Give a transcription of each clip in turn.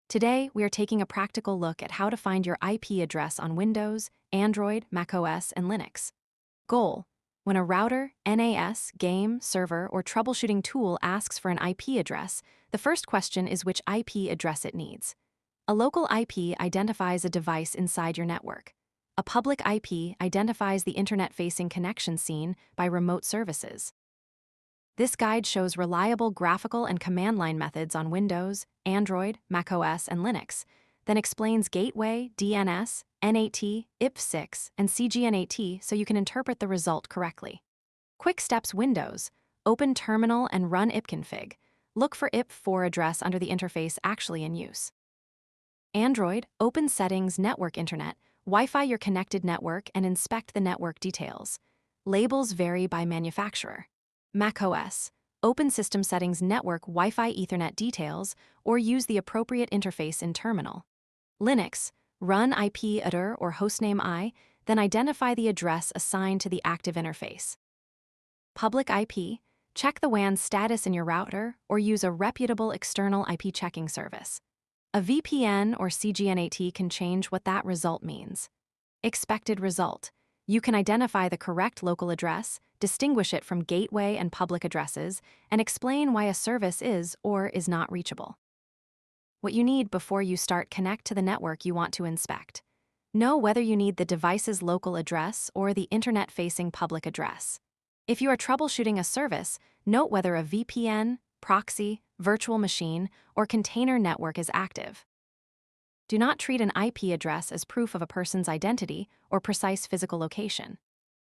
Today, we are taking a practical look at how to find your IP address on Windows, Android, macOS, and Linux. Goal: when a router, NAS, game, server, or troubleshooting tool asks for an IP address, the first question is which IP address it needs. A local IP identifies a device inside your network. A public IP identifies the internet-facing connection seen by remote services. This guide shows reliable graphical and command line methods on Windows, Android, macOS, and Linux, then explains gateway, DNS, NAT, IP6, and CGNAT so you can interpret the result correctly. Quick steps: Windows, open Terminal and run ipconfig. Look for IP4 address under the interface actually in use. Android, open Settings, Network Internet, Wi-Fi your connected network and inspect the network details. Labels vary by manufacturer. macOS, open System Settings, Network, Wi-Fi Ethernet details, or use the appropriate interface in Terminal. Linux, run IP-adr or hostname I, then identify the address assigned to the active interface. Public IP, check the WAN status in your router or use a reputable external IP checking service. A VPN or CGNAT can change what that result means. Expected result: you can identify the correct local address, distinguish it from gateway and public addresses, and explain why a service is or is not reachable. What you need before you start: connect to the network you want to inspect. Know whether you need the device's local address or the internet-facing public address. If you are troubleshooting a service, note whether a VPN, proxy, virtual machine, or container network is active. Do not treat an IP address as proof of a person's identity or precise physical location.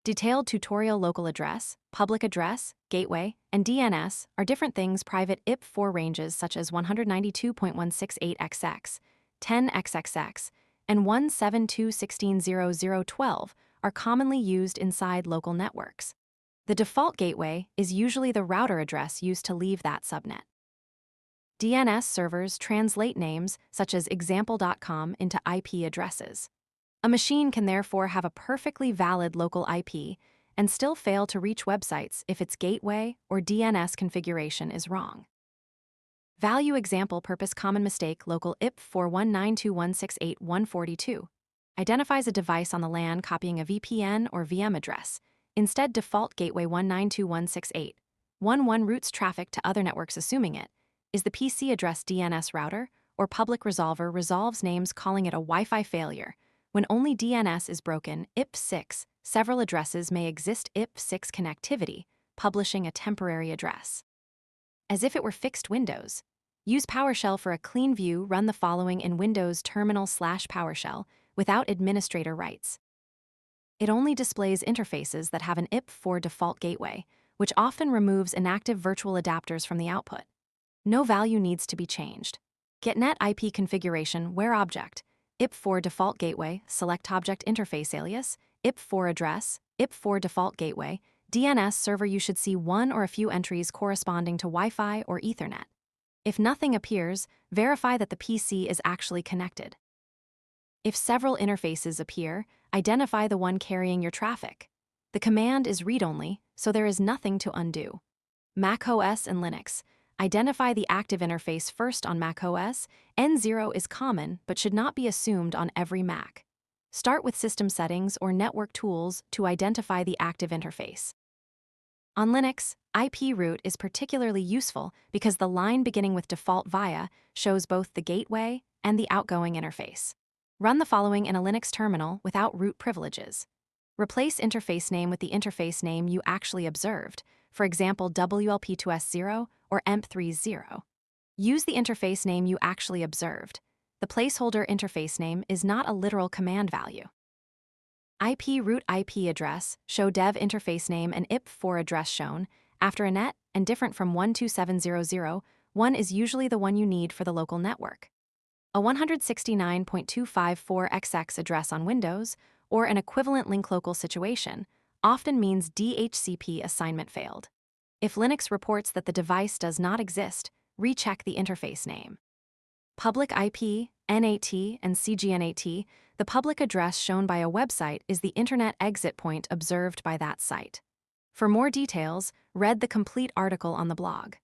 Detailed tutorial: local address, public address, gateway, and DNS are different things. Private IP4 ranges such as 192.168xx, 10xxx, and 172.16.0.0.12 are commonly used inside local networks. The default gateway is usually the router address used to leave that subnet. DNS servers translate names such as example.com into IP addresses. A machine can therefore have a perfectly valid local IP and still fail to reach websites if its gateway or DNS configuration is wrong. Value example purpose common mistake: local IP 4192168.142 identifies a device on the LAN copying a VPN or VM address. Instead, default gateway 192.168.1.1 routes traffic to other networks assuming it is the PC address. DNS router or public resolver resolves names calling it a Wi-Fi failure. When only DNS is broken, IP6, several addresses may exist. IP6 connectivity, publishing a temporary address. As if it were fixed Windows. Use PowerShell for a clean view. Run the following in Windows terminal/PowerShell without administrator rights. It only displays interfaces that have an IP4 default gateway, which often removes inactive virtual adapters from the output. No value needs to be changed. Get net IP configuration where object, IP4 default gateway, select object interface alias, IP4 address, IP4 default gateway, DNS server. You should see one or a few entries corresponding to Wi-Fi or Ethernet. If nothing appears, verify that the PC is actually connected. If several interfaces appear, identify the one carrying your traffic. The command is read-only, so there is nothing to undo. macOS and Linux. Identify the active interface first on macOS. N0 is common but should not be assumed on every Mac. Start with System Settings or Network Tools to identify the active interface. On Linux, IP root is particularly useful because the line beginning with default via shows both the gateway and the outgoing interface. Run the following in a Linux terminal without root privileges. Replace interface name with the interface name you actually observed, for example WLP2S0 or EMP30. Use the interface name you actually observed. The placeholder interface name is not a literal command value. IP root IP address, show dev interface name and IP4 address shown after a net and different from 127.0.0.1 is usually the one you need for the local network. A 169.254xx address on Windows or an equivalent link local situation often means DHCP assignment failed. If Linux reports that the device does not exist, recheck the interface name. Public IP, NAT, and CGNAT, the public address shown by a website is the internet exit point observed by that site. For more details, read the complete article on the blog.